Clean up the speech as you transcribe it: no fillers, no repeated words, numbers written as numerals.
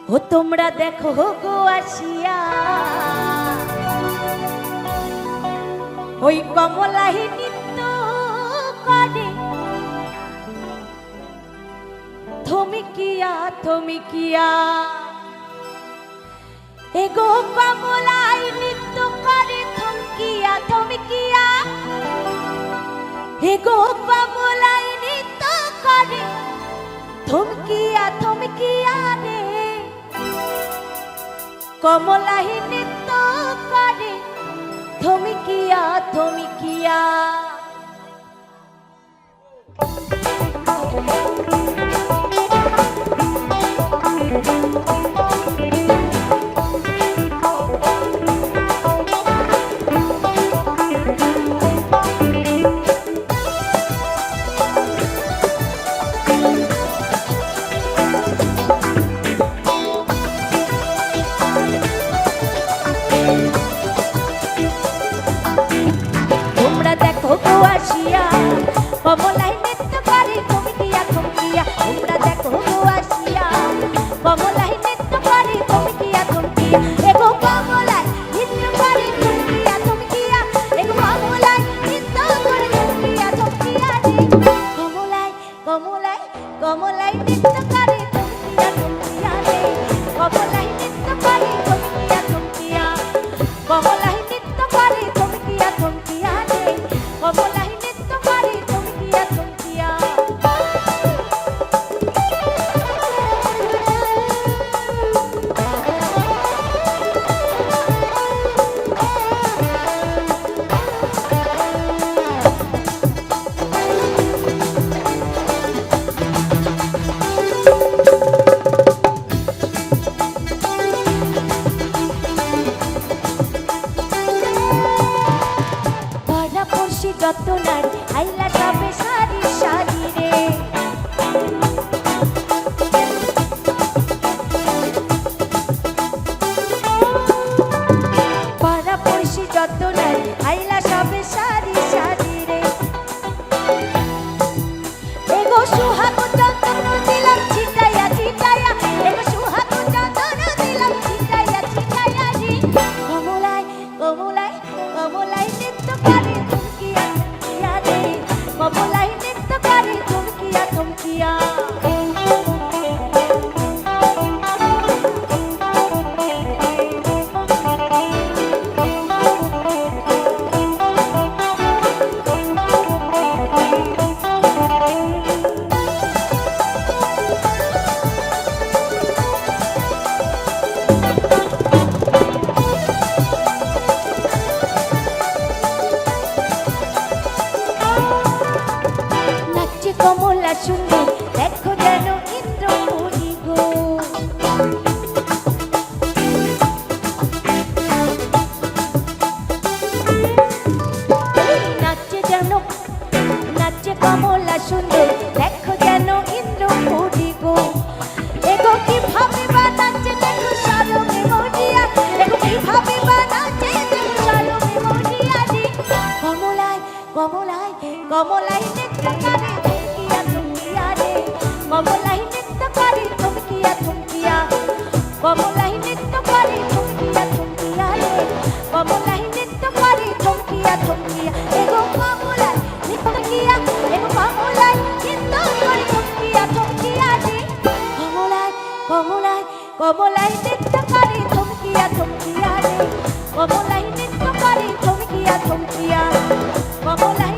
ও তোমরা দেখো গো আসিয়া ওই কমলাই নৃত্য করে থমিকিয়া থমিকিয়া এগো কমলাই নৃত্য করে থমকিয়া থমকিয়া এগো কমলাই নৃত্য করে থমকিয়া থমকিয়া রে কমলাই নৃত্য করে থমকিয়া থমকিয়া তোমরা দেখো গো আসিয়া কমলাই নৃত্য করে থমকিয়া থমকিয়া তোমরা দেখো গো আসিয়া কমলাই নৃত্য করে থমকিয়া থমকিয়া এগো কমলাই নৃত্য করে থমকিয়া থমকিয়া এগো কমলাই নৃত্য করে থমকিয়া থমকিয়া রে কমলাই কমলাই কমলাই নৃত্য করে থমকিয়া থমকিয়া রে কমলাই নৃত্য করে থমকিয়া থমকিয়া কমলাই নৃত্য করে থমকিয়া থমকিয়া রে কমলাই নৃত্য করে থমকিয়া থমকিয়া যত নারী আইলা যাবে সারি সারি রে পাড়া পড়শি যত নারী আইলা সবে সারি সারি রে এগো সুহাগ চন্দন দিলাম ছিটাইয়া ছিটাইয়া এগো সুহাগ চন্দন দিলাম ছিটাইয়া ছিটাইয়া রে কমলাই কমলাই কমলাই নৃত্য করে কমলাই নৃত্য করে থমকিয়া থমকিয়া কমলা সুন্দর দেখো যেন ইন্দ্রপুরী গো নাচে যেন নাচে কমলা সুন্দর দেখো যেন ইন্দ্রপুরী গো এগো কিভাবে বানাচ্ছে দেখো সারমে মরিয়া এগো কিভাবে বানাচ্ছে দেখো সারমে মরিয়া রে কমলাই কমলাই কমলাই নৃত্য করে কমলাই নৃত্য করে থমকিয়া থমকিয়া কমলাই নৃত্য করে থমকিয়া থমকিয়া রে কমলাই নৃত্য করে থমকিয়া থমকিয়া এগো কমলাই নৃত্যকিয়া এগো কমলাই নৃত্য করে থমকিয়া থমকিয়া রে কমলাই কমলাই কমলাই নৃত্য করে থমকিয়া থমকিয়া রে কমলাই নৃত্য করে থমকিয়া থমকিয়া কমলাই